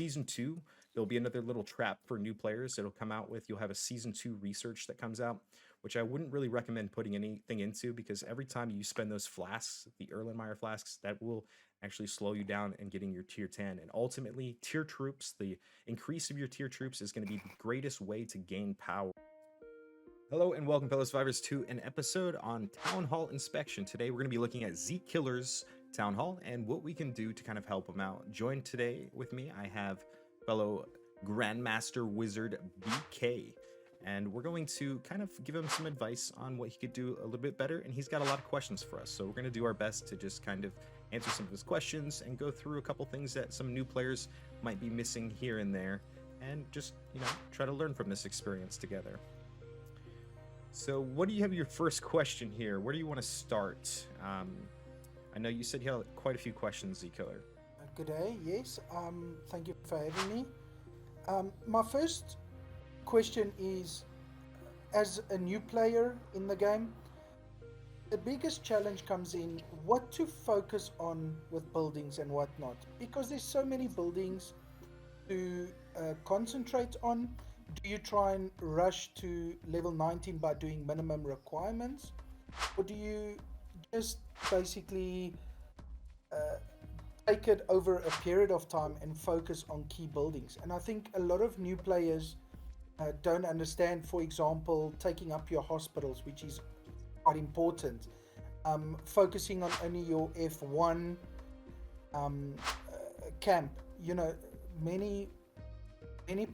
season 2, there'll be another little trap for new players. It'll come out with, you'll have a season 2 research that comes out, which I wouldn't really recommend putting anything into, because every time you spend those flasks, the Erlenmeyer flasks, that will actually slow you down in getting your tier 10. And ultimately, tier troops, the increase of your tier troops is going to be the greatest way to gain power. Hello and welcome, fellow survivors, to an episode on Town Hall Inspection. Today we're going to be looking at Z.Killer's Town Hall and what we can do to kind of help him out. Joined today with me, I have fellow Grandmaster Wizard BK, and we're going to kind of give him some advice on what he could do a little bit better, and he's got a lot of questions for us, so we're going to do our best to just kind of answer some of his questions and go through a couple things that some new players might be missing here and there, and just, you know, try to learn from this experience together. So what do you have your first question here? Where do you want to start? I know you said you had quite a few questions, Z.Killer. Good day, yes. Thank you for having me. My first question is, as a new player in the game, the biggest challenge comes in what to focus on with buildings and whatnot, because there's so many buildings to concentrate on. Do you try and rush to level 19 by doing minimum requirements, or do you just basically take it over a period of time and focus on key buildings? And I think a lot of new players don't understand, for example, taking up your hospitals, which is quite important, focusing on only your F1 camp. You know, many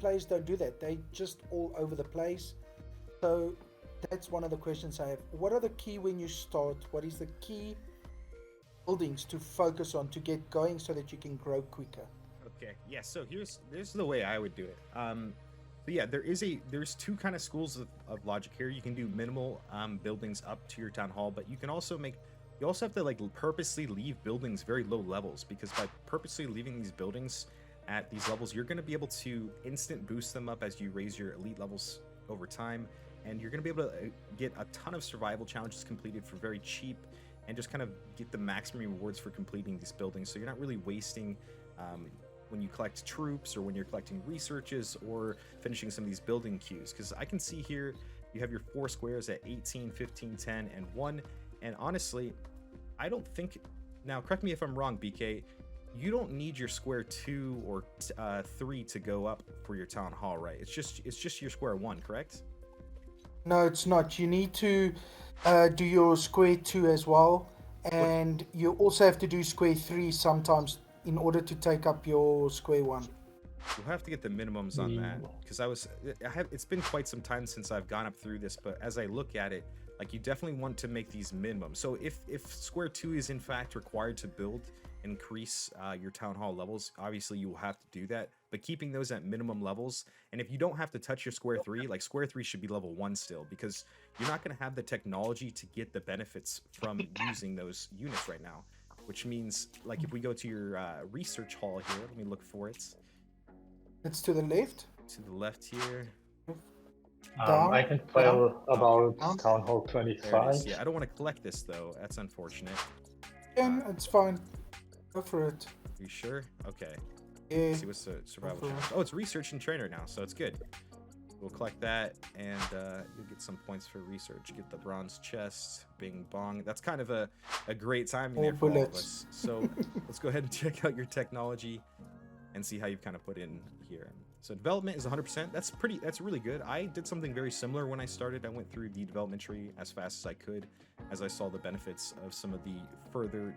players don't do that. They just all over the place. So that's one of the questions I have. What are the key when you start? What is the key buildings to focus on to get going so that you can grow quicker? Okay, yeah, so here's the way I would do it. So yeah, there's two kind of schools of logic here. You can do minimal buildings up to your town hall, but you also have to like purposely leave buildings very low levels, because by purposely leaving these buildings at these levels, you're going to be able to instant boost them up as you raise your elite levels over time, and you're going to be able to get a ton of survival challenges completed for very cheap, and just kind of get the maximum rewards for completing these buildings. So you're not really wasting when you collect troops, or when you're collecting researches, or finishing some of these building queues. Because I can see here you have your 4 squares at 18, 15, 10, and 1, and honestly, I don't think, now correct me if I'm wrong, BK, you don't need your square 2 or 3 to go up for your town hall, right? It's just your square 1, correct? No, it's not. You need to do your square 2 as well, and you also have to do square 3 sometimes in order to take up your square 1. We'll have to get the minimums on that, because it's been quite some time since I've gone up through this, but as I look at it, like, you definitely want to make these minimums. So if square 2 is in fact required to increase your town hall levels, obviously you will have to do that, but keeping those at minimum levels. And if you don't have to touch your square 3, like square 3 should be level 1 still, because you're not going to have the technology to get the benefits from using those units right now, which means, like, if we go to your research hall here, let me look for it. It's to the left. To the left here. Down, I can tell about down. Town Hall 25. Yeah, I don't want to collect this though. That's unfortunate. It's fine. Go for it. You sure? Okay. Yeah. Let's see what's the survival challenge. Oh, it's research and trainer now, so it's good. We'll collect that, and you'll get some points for research. Get the bronze chest, bing bong. That's kind of a great timing there for all of us. So let's go ahead and check out your technology and see how you've kind of put in here. So development is 100%. That's really good. I did something very similar when I started. I went through the development tree as fast as I could, as I saw the benefits of some of the further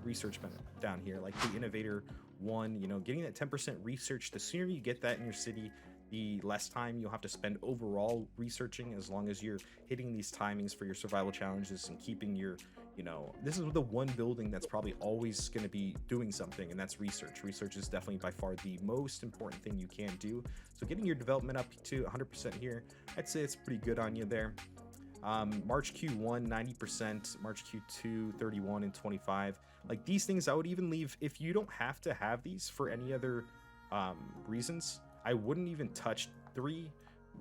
research down here, like the Innovator 1, you know, getting that 10% research. The sooner you get that in your city, the less time you'll have to spend overall researching, as long as you're hitting these timings for your survival challenges and keeping your, you know, this is the one building that's probably always going to be doing something, and that's research. Research is definitely by far the most important thing you can do. So getting your development up to 100% here, I'd say it's pretty good on you there. March Q1 90%, March Q2 31 and 25. Like, these things I would even leave if you don't have to have these for any other reasons. I wouldn't even touch 3,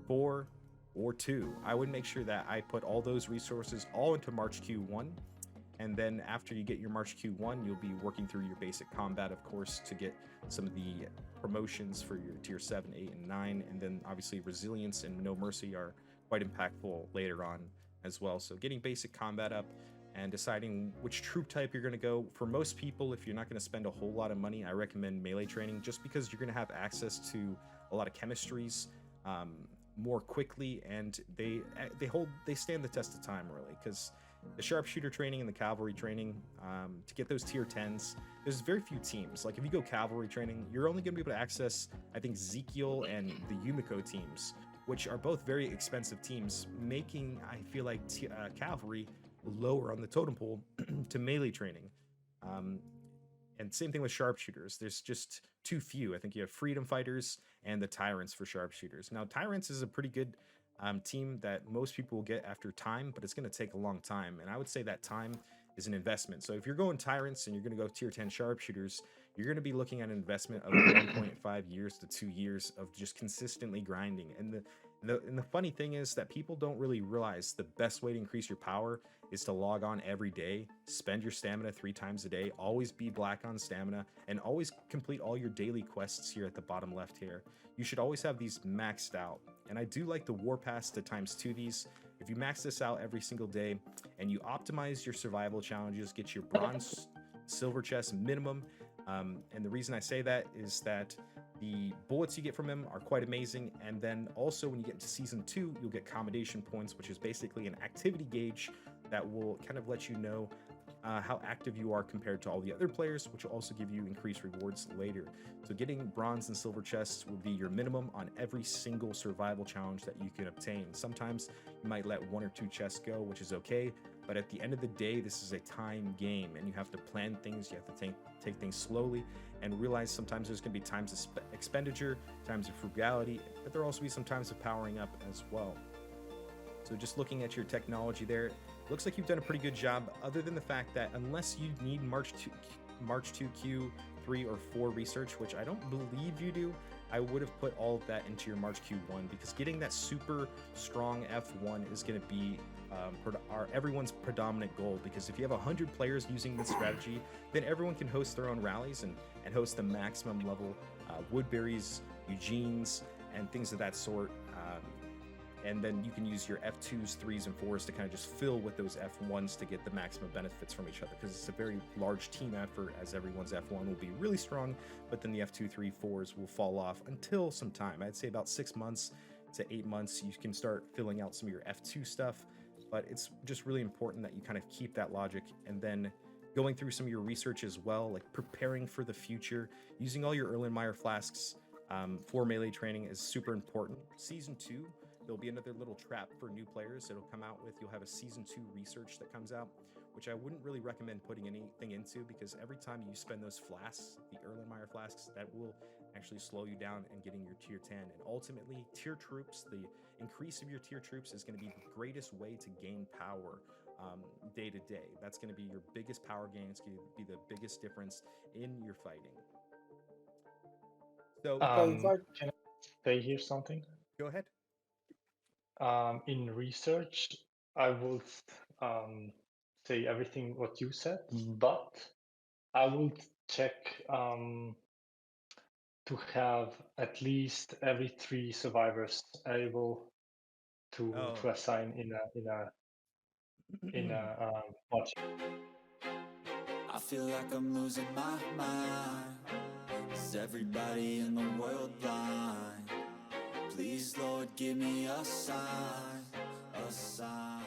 4, or 2. I would make sure that I put all those resources all into March Q1, And then after you get your March Q1, you'll be working through your basic combat, of course, to get some of the promotions for your tier 7, 8, and 9. And then obviously resilience and no mercy are quite impactful later on as well. So getting basic combat up and deciding which troop type you're going to go. For most people, if you're not going to spend a whole lot of money, I recommend melee training, just because you're going to have access to a lot of chemistries more quickly, and they stand the test of time, really, because the sharpshooter training and the cavalry training, to get those tier 10s, there's very few teams. Like if you go cavalry training, you're only going to be able to access, I think, Z.Killer and the Yumiko teams, which are both very expensive teams, making, I feel like, cavalry lower on the totem pole to melee training. And same thing with sharpshooters. There's just too few. I think you have freedom fighters and the tyrants for sharpshooters. Now, tyrants is a pretty good team that most people will get after time, but it's going to take a long time. And I would say that time is an investment. So if you're going tyrants and you're going to go tier 10 sharpshooters, you're going to be looking at an investment of 1.5 years to 2 years of just consistently grinding. And the funny thing is that people don't really realize the best way to increase your power is to log on every day, spend your stamina 3 times a day, always be black on stamina, and always complete all your daily quests here at the bottom left here. You should always have these maxed out. And I do like the war pass to ×2 these. If you max this out every single day and you optimize your survival challenges, get your bronze, silver chest minimum. And the reason I say that is that the bullets you get from him are quite amazing. And then also when you get into season 2, you'll get commendation points, which is basically an activity gauge that will kind of let you know how active you are compared to all the other players, which will also give you increased rewards later. So getting bronze and silver chests will be your minimum on every single survival challenge that you can obtain. Sometimes you might let 1 or 2 chests go, which is okay, but at the end of the day, this is a time game, and you have to plan things, you have to take things slowly, and realize sometimes there's going to be times of expenditure, times of frugality, but there'll also be some times of powering up as well. So just looking at your technology there, looks like you've done a pretty good job, other than the fact that unless you need March 2 Q3 or 4 research, which I don't believe you do, I would have put all of that into your March Q1, because getting that super strong F1 is going to be everyone's predominant goal, because if you have 100 players using this strategy, then everyone can host their own rallies and host the maximum level Woodberries, Eugenes, and things of that sort. And then you can use your F2s, 3s, and 4s to kind of just fill with those F1s to get the maximum benefits from each other, because it's a very large team effort, as everyone's F1 will be really strong, but then the F2, 3, 4s will fall off until some time. I'd say about 6 months to 8 months, you can start filling out some of your F2 stuff, but it's just really important that you kind of keep that logic, and then going through some of your research as well, like preparing for the future, using all your Erlenmeyer flasks for melee training is super important. Season 2, there'll be another little trap for new players it'll come out with. You'll have a season 2 research that comes out, which I wouldn't really recommend putting anything into, because every time you spend those flasks, the Erlenmeyer flasks, that will actually slow you down in getting your tier 10. And ultimately, tier troops, the increase of your tier troops is going to be the greatest way to gain power day to day. That's going to be your biggest power gain. It's going to be the biggest difference in your fighting. So can I say here something? Go ahead. In research, I would say everything what you said, but I would check to have at least every 3 survivors able to assign in a watch. I feel like I'm losing my mind. Is everybody in the world blind? Please, Lord, give me a sign, a sign.